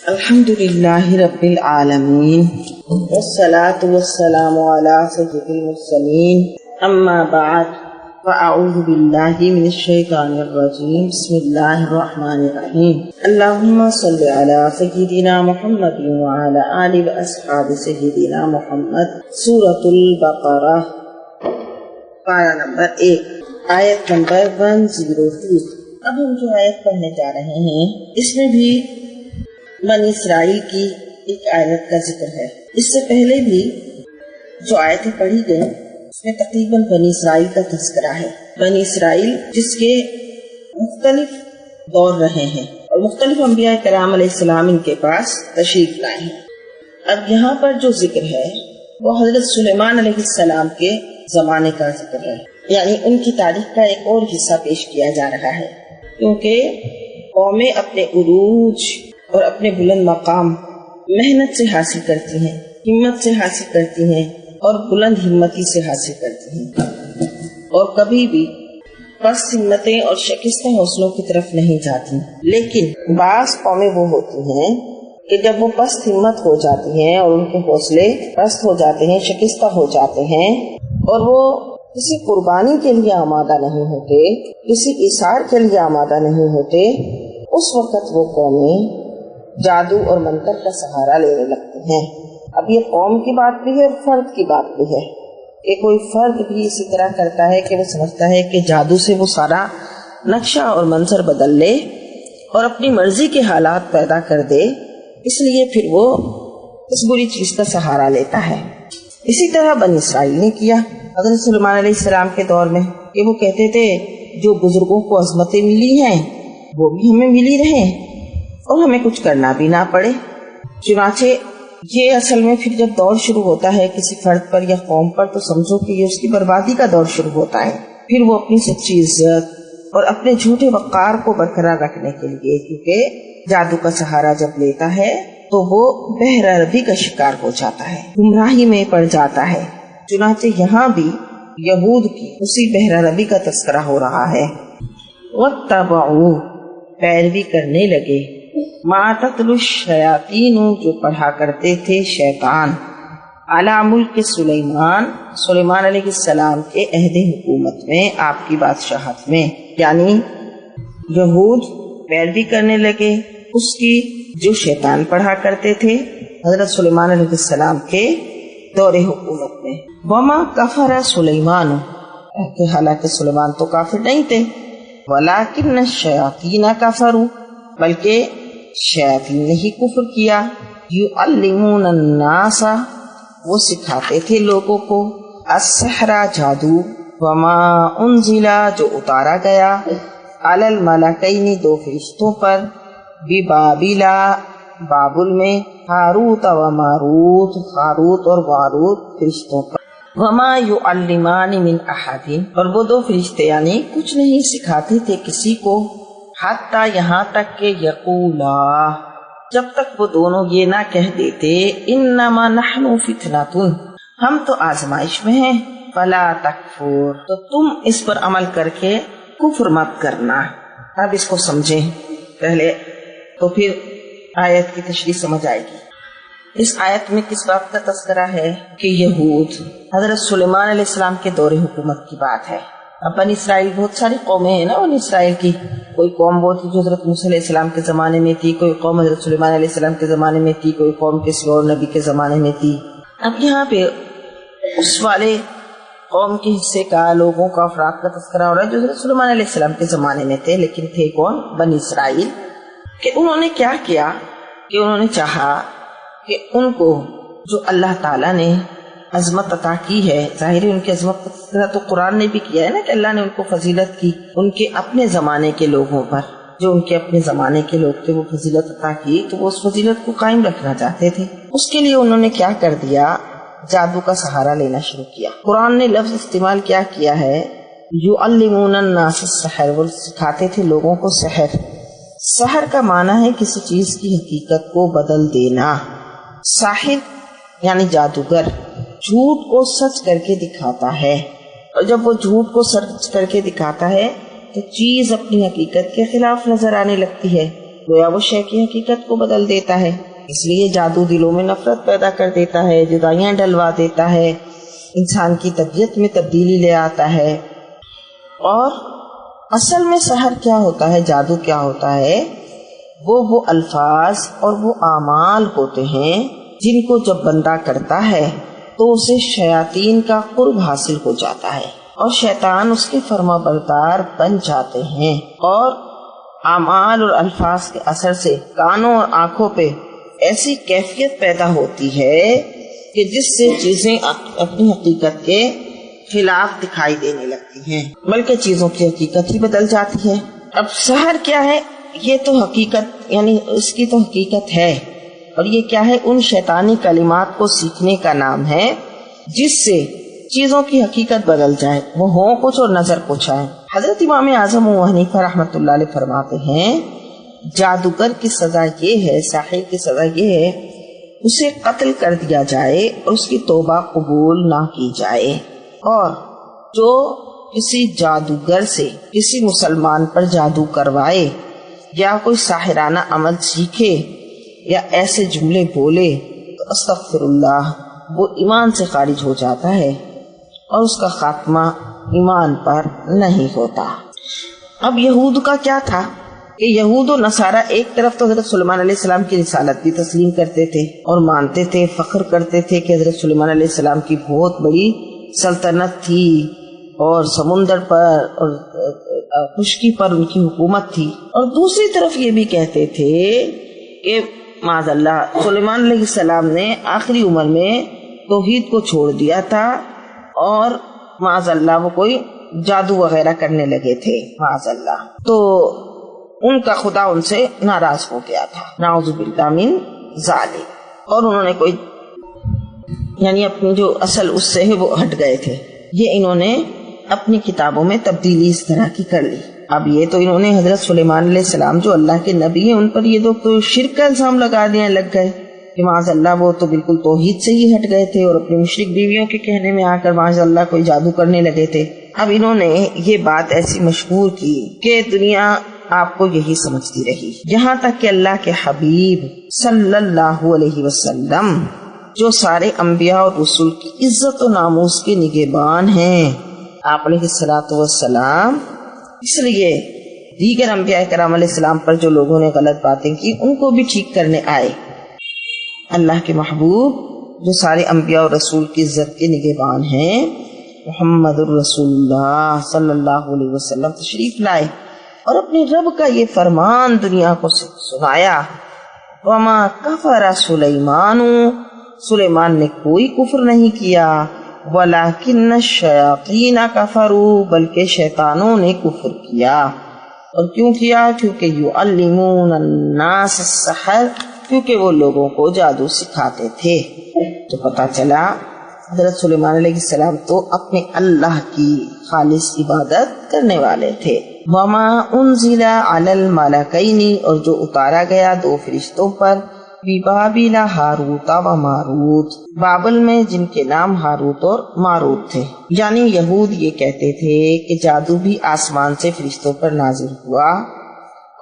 الحمدللہ رب العالمین والصلاة والسلام علی سید المرسلین اما بعد فاعوذ باللہ من الشیطان الرجیم بسم اللہ الرحمن الرحیم اللہم صل علی سیدنا محمد وعلی آل و اصحاب سیدنا محمد سورۃ البقرہ پارہ نمبر 1 آیت نمبر 102۔ اب ہم جو آیت پڑھنے جا رہے ہیں اس میں بھی بنی اسرائیل کی ایک آیت کا ذکر ہے۔ اس سے پہلے بھی جو آیتیں پڑھی گئیں اس میں تقریباً بنی اسرائیل کا تذکرہ ہے۔ بنی اسرائیل جس کے مختلف دور رہے ہیں اور مختلف انبیاء کرام علیہ السلام ان کے پاس تشریف لائے ہیں۔ اب یہاں پر جو ذکر ہے وہ حضرت سلیمان علیہ السلام کے زمانے کا ذکر ہے، یعنی ان کی تاریخ کا ایک اور حصہ پیش کیا جا رہا ہے، کیونکہ قومیں اپنے عروج اور اپنے بلند مقام محنت سے حاصل کرتی ہیں، ہمت سے حاصل کرتی ہیں اور بلند ہمتی سے حاصل کرتی ہیں، اور کبھی بھی پست ہمتیں اور شکستہ حوصلوں کی طرف نہیں جاتی۔ لیکن بعض قومیں وہ ہوتی ہیں کہ جب وہ پست ہمت ہو جاتی ہیں اور ان کے حوصلے پست ہو جاتے ہیں، شکستہ ہو جاتے ہیں اور وہ کسی قربانی کے لیے آمادہ نہیں ہوتے، کسی ایثار کے لیے آمادہ نہیں ہوتے، اس وقت وہ قومیں جادو اور منتر کا سہارا لینے لگتے ہیں۔ اب یہ قوم کی بات بھی ہے اور فرد کی بات بھی ہے کہ کوئی فرد بھی اسی طرح کرتا ہے کہ وہ سمجھتا ہے کہ جادو سے وہ سارا نقشہ اور منظر بدل لے اور اپنی مرضی کے حالات پیدا کر دے، اس لیے پھر وہ اس بری چیز کا سہارا لیتا ہے۔ اسی طرح بنی اسرائیل نے کیا حضرت سلیمان علیہ السلام کے دور میں، کہ وہ کہتے تھے جو بزرگوں کو عظمتیں ملی ہیں وہ بھی ہمیں ملی رہیں اور ہمیں کچھ کرنا بھی نہ پڑے۔ چنانچہ یہ اصل میں پھر جب دور شروع ہوتا ہے کسی فرد پر یا قوم پر تو سمجھو کہ یہ اس کی بربادی کا دور شروع ہوتا ہے۔ پھر وہ اپنی سچی عزت اور اپنے جھوٹے وقار کو برقرار رکھنے کے لیے، کیونکہ جادو کا سہارا جب لیتا ہے تو وہ بہرہ ربی کا شکار ہو جاتا ہے، گمراہی میں پڑ جاتا ہے۔ چنانچہ یہاں بھی یہود کی اسی بہرہ ربی کا تذکرہ ہو رہا ہے۔ وَاتَّبَعُوا پیروی کرنے لگے، ما تتلو الشیاطین جو پڑھا کرتے تھے شیطان، علی ملک سلیمان علیہ السلام کے عہد حکومت میں، آپ کی بادشاہت میں، یعنی یہود پیروی کرنے لگے اس کی جو شیطان پڑھا کرتے تھے حضرت سلیمان علیہ السلام کے دور حکومت میں۔ وما کفر سلیمان، کہ حالانکہ سلیمان تو کافر نہیں تھے، ولیکن الشیاطین کفروا، بلکہ شیاطین نے ہی کفر کیا، یعلمون الناس، وہ سکھاتے تھے لوگوں کو، السحر جادو، وما انزل جو اتارا گیا، علی الملکین دو فرشتوں پر، ببابل بابل میں، ہاروت و ماروت ہاروت اور ماروت فرشتوں پر، وما یعلمان من احد، اور وہ دو فرشتے یعنی کچھ نہیں سکھاتے تھے کسی کو، حتی یہاں تک کہ یقولا، جب تک وہ دونوں یہ نہ کہہ دیتے، انما نحن فتنۃ، ہم تو آزمائش میں ہیں، فلا تکفر، تو تم اس پر عمل کر کے کفر مت کرنا۔ اب اس کو سمجھیں پہلے تو پھر آیت کی تشریح سمجھ آئے گی۔ اس آیت میں کس بات کا تذکرہ ہے کہ یہود حضرت سلیمان علیہ السلام کے دور حکومت کی بات ہے۔ اب بنی اسرائیل بہت ساری قومیں ہیں نا، بنی اسرائیل کی کوئی قوم وہ تھی جو حضرت موسیٰ علیہ السلام کے زمانے میں تھی، کوئی قوم حضرت سلیمان علیہ السلام کے زمانے میں تھی، کوئی قوم کسی اور نبی کے زمانے میں تھی۔ اب یہاں پہ اس والے قوم کے حصے کا، لوگوں کا، افراد کا تذکرہ ہو رہا ہے جو حضرت سلیمان علیہ السلام کے زمانے میں تھے، لیکن تھے کون؟ بنی اسرائیل۔ کہ انہوں نے کیا کیا کہ انہوں نے چاہا کہ ان کو جو اللہ تعالیٰ نے عظمت عطا کی ہے، ظاہر ہے ان کی عظمت کا تو قرآن نے بھی کیا ہے نا کہ اللہ نے ان کو فضیلت کی، ان کے اپنے زمانے کے لوگوں پر، جو ان کے اپنے زمانے کے لوگ تھے وہ فضیلت عطا کی، تو وہ اس فضیلت کو قائم رکھنا چاہتے تھے۔ اس کے لیے انہوں نے کیا کر دیا؟ جادو کا سہارا لینا شروع کیا۔ قرآن نے لفظ استعمال کیا ہے یعلمون الناس السحر، وہ سکھاتے تھے لوگوں کو سحر۔ سحر کا معنی ہے کسی چیز کی حقیقت کو بدل دینا۔ ساحر یعنی جادوگر جھوٹ کو سچ کر کے دکھاتا ہے، اور جب وہ جھوٹ کو سچ کر کے دکھاتا ہے تو چیز اپنی حقیقت کے خلاف نظر آنے لگتی ہے، گویا وہ شے کی حقیقت کو بدل دیتا ہے۔ اس لیے جادو دلوں میں نفرت پیدا کر دیتا ہے، جدائیاں ڈلوا دیتا ہے، انسان کی طبیعت میں تبدیلی لے آتا ہے۔ اور اصل میں سحر کیا ہوتا ہے، جادو کیا ہوتا ہے، وہ الفاظ اور وہ اعمال ہوتے ہیں جن کو جب بندہ کرتا ہے تو اسے شیاطین کا قرب حاصل ہو جاتا ہے اور شیطان اس کے فرما بردار بن جاتے ہیں، اور اعمال اور الفاظ کے اثر سے کانوں اور آنکھوں پہ ایسی کیفیت پیدا ہوتی ہے کہ جس سے چیزیں اپنی حقیقت کے خلاف دکھائی دینے لگتی ہیں، بلکہ چیزوں کی حقیقت ہی بدل جاتی ہے۔ اب سحر کیا ہے، یہ تو حقیقت یعنی اس کی تو حقیقت ہے، اور یہ کیا ہے، ان شیطانی کلمات کو سیکھنے کا نام ہے جس سے چیزوں کی حقیقت بدل جائے، وہ ہوں کچھ اور نظر کچھ آئے۔ حضرت امام اعظم ابو حنیفہ رحمۃ اللہ علیہ فرماتے ہیں جادوگر کی سزا یہ ہے، ساحر کی سزا یہ ہے اسے قتل کر دیا جائے اور اس کی توبہ قبول نہ کی جائے، اور جو کسی جادوگر سے کسی مسلمان پر جادو کروائے یا کوئی ساحرانہ عمل سیکھے یا ایسے جملے بولے تو استغفر اللہ، وہ ایمان سے خارج ہو جاتا ہے اور اس کا خاتمہ ایمان پر نہیں ہوتا۔ اب یہود کا کیا تھا کہ یہود و نصارہ ایک طرف تو حضرت سلیمان علیہ السلام کی رسالت بھی تسلیم کرتے تھے اور مانتے تھے، فخر کرتے تھے کہ حضرت سلیمان علیہ السلام کی بہت بڑی سلطنت تھی اور سمندر پر اور خشکی پر ان کی حکومت تھی، اور دوسری طرف یہ بھی کہتے تھے کہ معاذ اللہ سلیمان علیہ السلام نے آخری عمر میں توحید کو چھوڑ دیا تھا اور معاذ اللہ وہ کوئی جادو وغیرہ کرنے لگے تھے معاذ اللہ، تو ان کا خدا ان سے ناراض ہو گیا تھا، نعوذ باللہ من ذالک، اور انہوں نے کوئی یعنی اپنی جو اصل اس سے ہے وہ ہٹ گئے تھے۔ یہ انہوں نے اپنی کتابوں میں تبدیلی اس طرح کی کر لی۔ اب یہ تو انہوں نے حضرت سلیمان علیہ السلام جو اللہ کے نبی ہیں ان پر یہ تو شرک کا الزام لگا دینے لگ گئے کہ معاذ اللہ وہ تو بالکل توحید سے ہی ہٹ گئے تھے اور اپنی مشرک بیویوں کے کہنے میں آ کر معاذ اللہ کوئی جادو کرنے لگے تھے۔ اب انہوں نے یہ بات ایسی مشہور کی کہ دنیا آپ کو یہی سمجھتی رہی، یہاں تک کہ اللہ کے حبیب صلی اللہ علیہ وسلم جو سارے انبیاء اور رسول کی عزت و ناموس کے نگہبان ہیں، آپ علیہ الصلوۃ والسلام، اس لیے دیگر انبیاء کرام علیہ السلام پر جو لوگوں نے غلط باتیں کی ان کو بھی ٹھیک کرنے آئے۔ اللہ کے محبوب جو سارے انبیاء اور رسول کی عزت کے نگہبان ہیں، محمد الرسول اللہ صلی اللہ علیہ وسلم تشریف لائے اور اپنے رب کا یہ فرمان دنیا کو سنایا، وما کفر سلیمان، سلیمان نے کوئی کفر نہیں کیا، ولیکن الشیاطین کفروا، بلکہ شیطانوں نے کفر کیا۔ اور کیوں کیا؟ کیونکہ یعلمون الناس السحر، کیونکہ وہ لوگوں کو جادو سکھاتے تھے۔ تو پتہ چلا حضرت سلیمان علیہ السلام تو اپنے اللہ کی خالص عبادت کرنے والے تھے۔ وما انزل علی الملکین، اور جو اتارا گیا دو فرشتوں پر، ببابل ہاروت و ماروت، بابل میں جن کے نام ہاروت اور ماروت تھے۔ یعنی یہود یہ کہتے تھے کہ جادو بھی آسمان سے فرشتوں پر نازل ہوا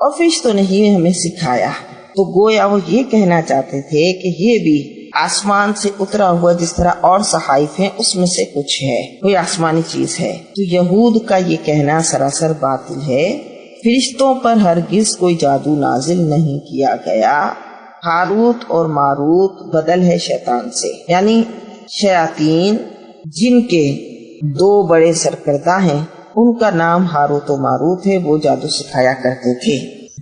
اور فرشتوں نے ہی ہمیں سکھایا، تو گویا وہ یہ کہنا چاہتے تھے کہ یہ بھی آسمان سے اترا ہوا جس طرح اور صحائف ہیں اس میں سے کچھ ہے، کوئی آسمانی چیز ہے۔ تو یہود کا یہ کہنا سراسر باطل ہے، فرشتوں پر ہرگز کوئی جادو نازل نہیں کیا گیا۔ ہاروت اور ماروت بدل ہے شیطان سے، یعنی شیاطین جن کے دو بڑے سرکردہ ہیں ان کا نام ہاروت و ماروت ہے، وہ جادو سکھایا کرتے تھے۔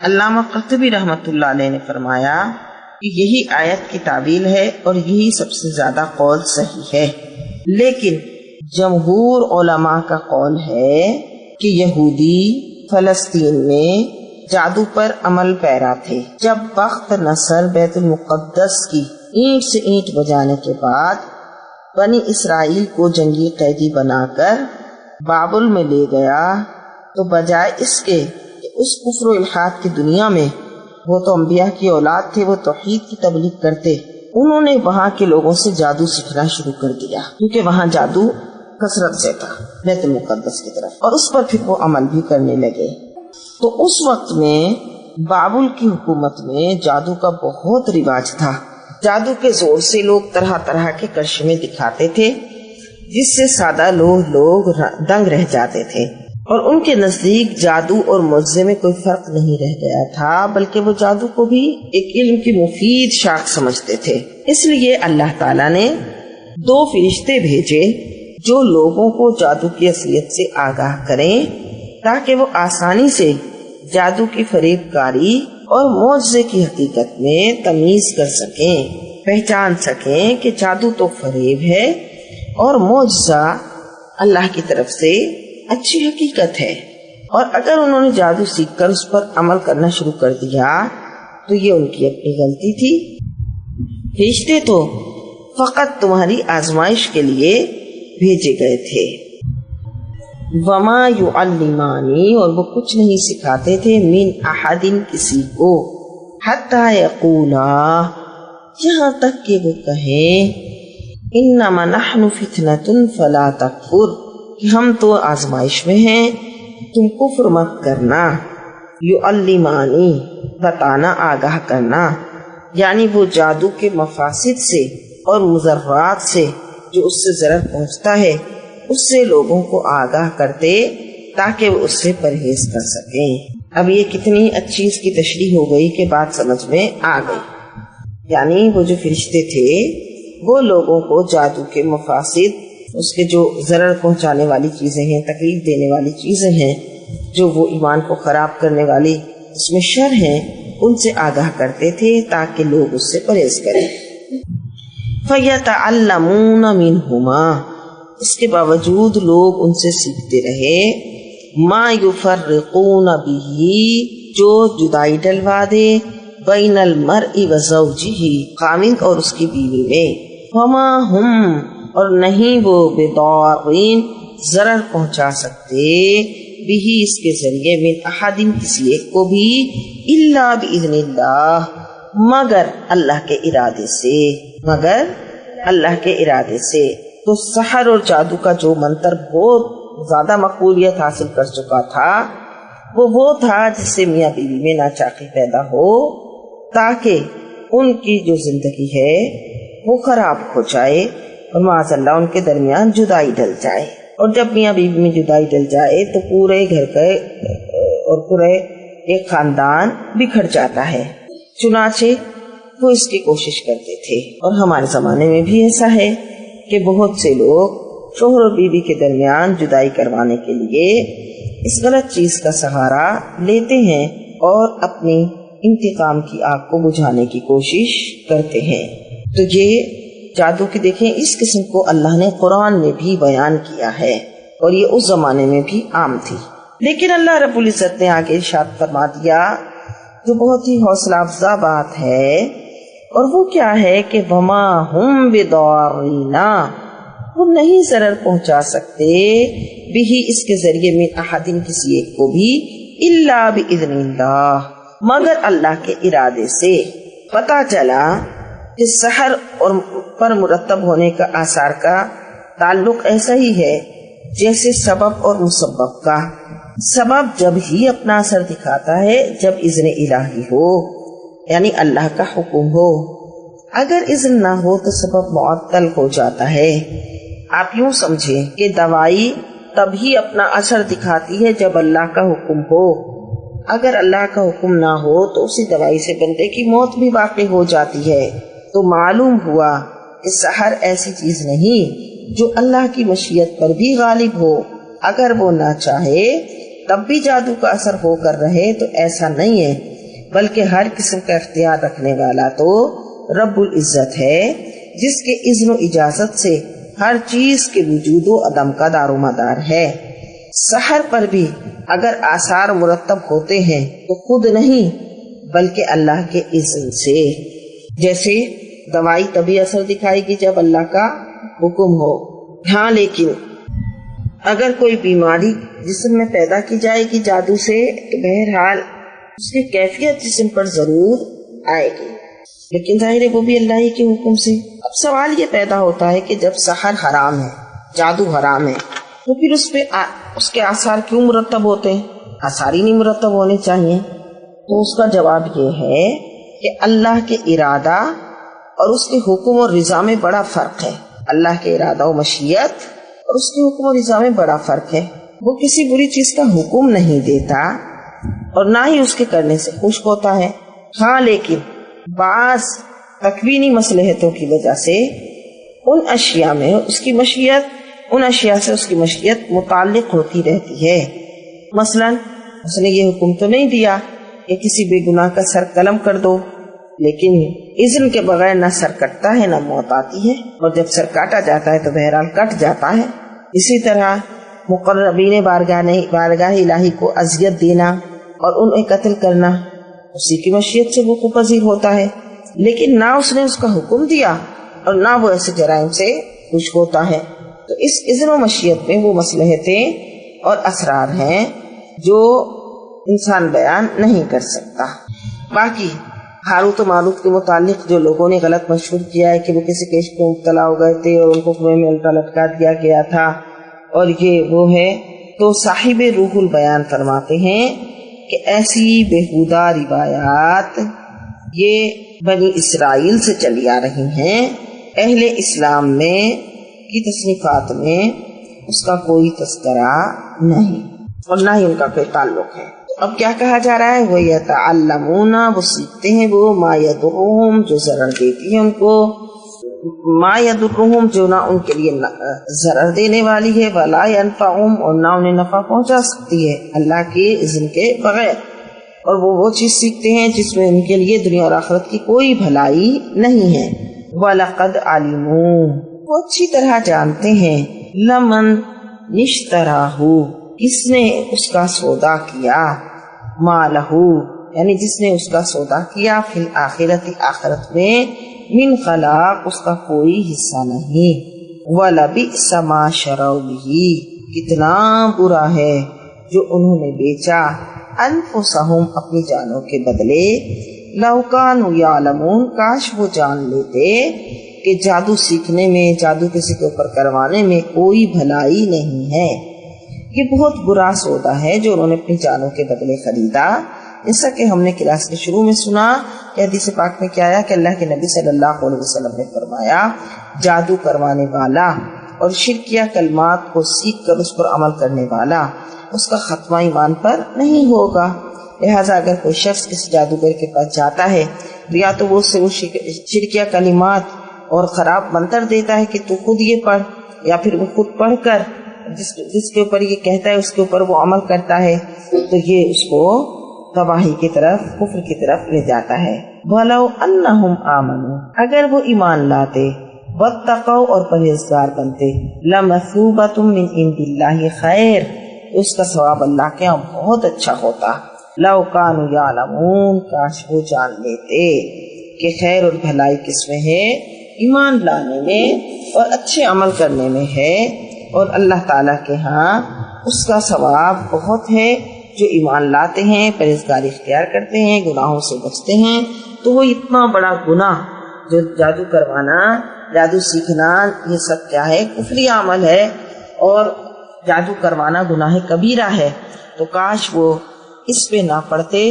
علامہ قرطبی رحمۃ اللہ علیہ نے فرمایا کہ یہی آیت کی تعویل ہے اور یہی سب سے زیادہ قول صحیح ہے، لیکن جمہور علماء کا قول ہے کہ یہودی فلسطین میں جادو پر عمل پیرا تھے۔ جب بخت نصر بیت المقدس کی اینٹ سے اینٹ بجانے کے بعد بنی اسرائیل کو جنگی قیدی بنا کر بابل میں لے گیا، تو بجائے اس کے کہ اس کفر و الحاد کی دنیا میں، وہ تو انبیاء کی اولاد تھے، وہ توحید کی تبلیغ کرتے، انہوں نے وہاں کے لوگوں سے جادو سیکھنا شروع کر دیا، کیونکہ وہاں جادو کثرت سے تھا بیت المقدس کی طرف، اور اس پر پھر وہ عمل بھی کرنے لگے۔ تو اس وقت میں بابل کی حکومت میں جادو کا بہت رواج تھا۔ جادو کے زور سے لوگ طرح طرح کے کرشمے دکھاتے تھے جس سے سادہ لوگ دنگ رہ جاتے تھے، اور ان کے نزدیک جادو اور معجزے میں کوئی فرق نہیں رہ گیا تھا، بلکہ وہ جادو کو بھی ایک علم کی مفید شاخ سمجھتے تھے۔ اس لیے اللہ تعالیٰ نے 2 فرشتے بھیجے جو لوگوں کو جادو کی اصلیت سے آگاہ کریں تاکہ وہ آسانی سے جادو کی فریب کاری اور معجزے کی حقیقت میں تمیز کر سکیں، پہچان سکیں کہ جادو تو فریب ہے اور معجزہ اللہ کی طرف سے اچھی حقیقت ہے۔ اور اگر انہوں نے جادو سیکھ کر اس پر عمل کرنا شروع کر دیا تو یہ ان کی اپنی غلطی تھی۔ فرشتے تو فقط تمہاری آزمائش کے لیے بھیجے گئے تھے۔ وما یعلمانی، اور وہ کچھ نہیں سکھاتے تھے، من احد، کسی کو، حتی یقولا، یہاں تک کہ وہ کہیں، انما نحن فتنۃ فلا تکفر، کہ ہم تو آزمائش میں ہیں، تم کفر مت کرنا۔ یعلمانی، بتانا، آگاہ کرنا، یعنی وہ جادو کے مفاسد سے اور مضرات سے جو اس سے ضرر پہنچتا ہے اس سے لوگوں کو آگاہ کرتے تاکہ وہ اس سے پرہیز کر سکیں۔ اب یہ کتنی اچھی اس کی تشریح ہو گئی کہ بات سمجھ میں آ گئی۔ یعنی وہ جو فرشتے تھے وہ لوگوں کو جادو کے مفاسد، اس کے جو ضرر پہنچانے والی چیزیں ہیں، تکلیف دینے والی چیزیں ہیں، جو وہ ایمان کو خراب کرنے والی اس میں شر ہیں، ان سے آگاہ کرتے تھے تاکہ لوگ اس سے پرہیز کریں۔ فَيَتَعَلَّمُونَ مِنْهُمَا، اس کے باوجود لوگ ان سے سیکھتے رہے، مَا يُفَرِّقُونَ بِهِ، جو جدائی ڈلوا دے، بَيْنَ الْمَرْءِ وَزَوْجِهِ، خاوند اور اس کی بیوی میں، وَمَا هُمْ، اور نہیں وہ بِضَارِّينَ، ضرر پہنچا سکتے، بھی اس کے ذریعے، من احد، کسی ایک کو بھی، الا باذن اللہ، مگر اللہ کے ارادے سے، مگر اللہ کے ارادے سے۔ تو سحر اور جادو کا جو منتر بہت زیادہ مقبولیت حاصل کر چکا تھا وہ تھا جس سے میاں بیوی میں ناچاقی پیدا ہو تاکہ ان کی جو زندگی ہے وہ خراب ہو جائے اور معاذ اللہ ان کے درمیان جدائی ڈل جائے۔ اور جب میاں بیوی میں جدائی ڈل جائے تو پورے گھر کا اور پورے ایک خاندان بکھر جاتا ہے۔ چنانچہ وہ اس کی کوشش کرتے تھے، اور ہمارے زمانے میں بھی ایسا ہے کہ بہت سے لوگ شوہر اور بیوی کے درمیان جدائی کروانے کے لیے اس غلط چیز کا سہارا لیتے ہیں اور اپنی انتقام کی آگ کو بجھانے کی کوشش کرتے ہیں۔ تو یہ جادو کی دیکھیں، اس قسم کو اللہ نے قرآن میں بھی بیان کیا ہے، اور یہ اس زمانے میں بھی عام تھی۔ لیکن اللہ رب العزت نے آگے ارشاد فرما دیا جو بہت ہی حوصلہ افزا بات ہے، اور وہ کیا ہے کہ وما ہم بضارین، وہ نہیں ضرر پہنچا سکتے، بھی اس کے ذریعے، من احد، کسی ایک کو بھی، الا باذن اللہ، مگر اللہ کے ارادے سے۔ پتہ چلا کہ سحر اور پر مرتب ہونے کا آثار کا تعلق ایسا ہی ہے جیسے سبب اور مسبب کا۔ سبب جب ہی اپنا اثر دکھاتا ہے جب اذن الہی ہو، یعنی اللہ کا حکم ہو۔ اگر اذن نہ ہو تو سبب معطل ہو جاتا ہے۔ آپ یوں سمجھیں کہ دوائی تب ہی اپنا اثر دکھاتی ہے جب اللہ کا حکم ہو۔ اگر اللہ کا حکم نہ ہو تو اسی دوائی سے بندے کی موت بھی واقع ہو جاتی ہے۔ تو معلوم ہوا کہ سحر ایسی چیز نہیں جو اللہ کی مشیت پر بھی غالب ہو۔ اگر وہ نہ چاہے تب بھی جادو کا اثر ہو کر رہے تو ایسا نہیں ہے، بلکہ ہر قسم کا اختیار رکھنے والا تو رب العزت ہے، جس کے اذن و اجازت سے ہر چیز کے وجود و عدم کا دار و مدار ہے۔ سحر پر بھی اگر آثار مرتب ہوتے ہیں تو خود نہیں بلکہ اللہ کے اذن سے۔ جیسے دوائی تبھی اثر دکھائے گی جب اللہ کا حکم ہو۔ ہاں، لیکن اگر کوئی بیماری جسم میں پیدا کی جائے گی جادو سے تو بہرحال اس کی کیفیت جسم پر ضرور آئے گی، لیکن ظاہر ہے وہ بھی اللہ ہی کے حکم سے۔ اب سوال یہ پیدا ہوتا ہے کہ جب سحر حرام ہے، جادو حرام ہے، تو پھر اس پہ اس کے آثار کیوں مرتب ہوتے ہیں؟ آثار ہی نہیں مرتب ہونے چاہیے۔ تو اس کا جواب یہ ہے کہ اللہ کے ارادہ اور اس کے حکم اور رضا میں بڑا فرق ہے. اللہ کے ارادہ و مشیت اور اس کے حکم و رضا میں بڑا فرق ہے. وہ کسی بری چیز کا حکم نہیں دیتا اور نہ ہی اس کے کرنے سے خوش ہوتا ہے. ہاں لیکن بعض تکوینی مصلحتوں کی وجہ سے ان اشیاء میں اس کی مشیت ان اشیاء سے اس کی مشیت متعلق ہوتی رہتی ہے. مثلا اس نے یہ حکم تو نہیں دیا کہ کسی بے گناہ کا سر قلم کر دو، لیکن اذن کے بغیر نہ سر کٹتا ہے نہ موت آتی ہے، اور جب سر کاٹا جاتا ہے تو بہرحال کٹ جاتا ہے. اسی طرح مقربین بارگاہ الہی کو اذیت دینا اور انہیں قتل کرنا اسی کی مشیت سے وقوع پذیر ہوتا ہے، لیکن نہ اس نے اس کا حکم دیا اور نہ وہ ایسے جرائم سے خوش ہوتا ہے. تو اس اذن و مشیت میں وہ مصلحتیں اور اسرار ہیں جو انسان بیان نہیں کر سکتا. باقی ہاروت و ماروت کے متعلق جو لوگوں نے غلط مشہور کیا ہے کہ وہ کسی کیس میں مبتلا ہو گئے تھے اور ان کو کنویں میں الٹا لٹکا دیا گیا تھا اور یہ وہ ہے، تو صاحب روح البیان فرماتے ہیں کہ ایسی بےہودہ روایات یہ بنی اسرائیل سے چلی آ رہی ہیں. اہل اسلام میں کی تصنیفات میں اس کا کوئی تذکرہ نہیں اور نہ ہی ان کا کوئی تعلق ہے. اب کیا کہا جا رہا ہے؟ وہ یتعلمون، وہ سیکھتے ہیں، وہ ما یضرہم، جو ضرر دیتی ہے ان کو، ما یضرہم، جو نہ ان کے لیے ضرر دینے والی ہے، ولا ینفعہم، اور نہ انہیں نفع پہنچا سکتی ہے اللہ کے اذن کے بغیر. اور وہ چیز سیکھتے ہیں جس میں ان کے لیے دنیا اور آخرت کی کوئی بھلائی نہیں ہے. وَلَقَدْ عَلِمُوا، وہ اچھی طرح جانتے ہیں، لمن نشتراہ، کس نے اس کا سودا کیا، مالہو، یعنی جس نے اس کا سودا کیا، فی الآخرت، آخرت میں، من خلاق، اس کا کوئی حصہ نہیں. وَلَبِئْسَ مَا شَرَوْا بِهِ، کتنا برا ہے جو انہوں نے بیچا، انفسہم، اپنی جانوں کے بدلے، لَوْ كَانُوا يَعْلَمُونَ، کاش وہ جان لیتے کہ جادو سیکھنے میں، جادو کسی کے اوپر کروانے میں کوئی بھلائی نہیں ہے. یہ بہت برا سودا ہے جو انہوں نے اپنی جانوں کے بدلے خریدا. جیسا کہ ہم نے کلاس کے شروع میں سنا کہ حدیث پاک میں کیا آیا کہ اللہ کے نبی صلی اللہ علیہ وسلم نے فرمایا، جادو کروانے والا اور شرکیہ کلمات کو سیکھ کر اس پر عمل کرنے والا، اس کا خاتمہ ایمان پر نہیں ہوگا. لہٰذا اگر کوئی شخص کسی جادوگر کے پاس جاتا ہے یا تو وہ اس سے وہ شرکیہ کلمات اور خراب منتر دیتا ہے کہ تو خود یہ پڑھ، یا پھر وہ خود پڑھ کر جس کے اوپر یہ کہتا ہے اس کے اوپر وہ عمل کرتا ہے، تو یہ اس کو تباہی کی طرف، کفر کی طرف لے جاتا ہے. وَلَوْ أَنَّهُمْ آمَنُوا، اگر وہ ایمان لاتے، وَاتَّقَوْا، اور پرہیزگار بنتے، لَمَثُوبَةٌ مِّنْ عِندِ اللَّهِ خَيْرٌ، اس کا ثواب اللہ کے ہاں بہت اچھا ہوتا. لَوْ كَانُوا يَعْلَمُونَ، کاش وہ جان لیتے کہ خیر اور بھلائی کس میں ہے، ایمان لانے میں اور اچھے عمل کرنے میں ہے، اور اللہ تعالیٰ کے ہاں اس کا ثواب بہت ہے. جو ایمان لاتے ہیں، پرہیزگاری اختیار کرتے ہیں، گناہوں سے بچتے ہیں، تو وہ اتنا بڑا گناہ جو جادو کروانا، جادو سیکھنا، یہ سب کیا ہے؟ کفری عمل ہے، اور جادو کروانا گناہ کبیرہ ہے. تو کاش وہ اس پہ نہ پڑتے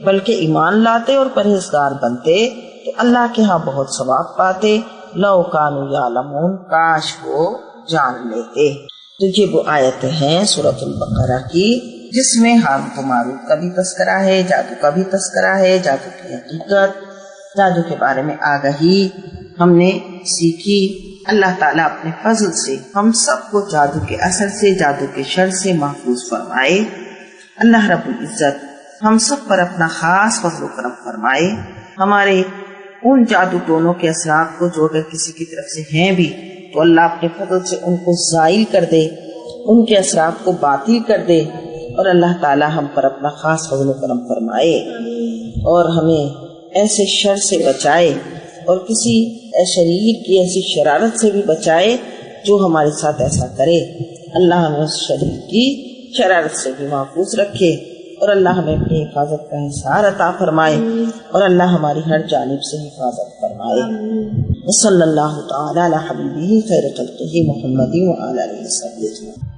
بلکہ ایمان لاتے اور پرہیزگار بنتے تو اللہ کے ہاں بہت ثواب پاتے. لَوْ كَانُوا يَعْلَمُونَ، کاش وہ جان لیتے. تو یہ وہ آیتیں ہیں سورۃ البقرہ کی جس میں ہاروت و ماروت کا بھی تذکرہ ہے، جادو کا بھی تذکرہ ہے، جادو کی حقیقت، جادو کے بارے میں آگاہی ہم نے سیکھی. اللہ تعالیٰ اپنے فضل سے ہم سب کو جادو کے اثر سے، جادو کے شر سے محفوظ فرمائے. اللہ رب العزت ہم سب پر اپنا خاص فضل و کرم فرمائے. ہمارے ان جادو ٹونوں کے اثرات کو جو اگر کسی کی طرف سے ہیں بھی تو اللہ اپنے فضل سے ان کو زائل کر دے، ان کے اثرات کو باطل کر دے، اور اللہ تعالی ہم پر اپنا خاص فضل و کرم فرمائے اور ہمیں ایسے شر سے بچائے اور کسی شریر کی ایسی شرارت سے بھی بچائے جو ہمارے ساتھ ایسا کرے. اللہ ہمیں اس شریر کی شرارت سے بھی محفوظ رکھے اور اللہ ہمیں اپنی حفاظت کا حصار عطا فرمائے اور اللہ ہماری ہر جانب سے حفاظت فرمائے. صلی اللہ تعالی علی حبیبہ خیر خلقہ محمد وعلی آلہ وصحبہ اجمعین.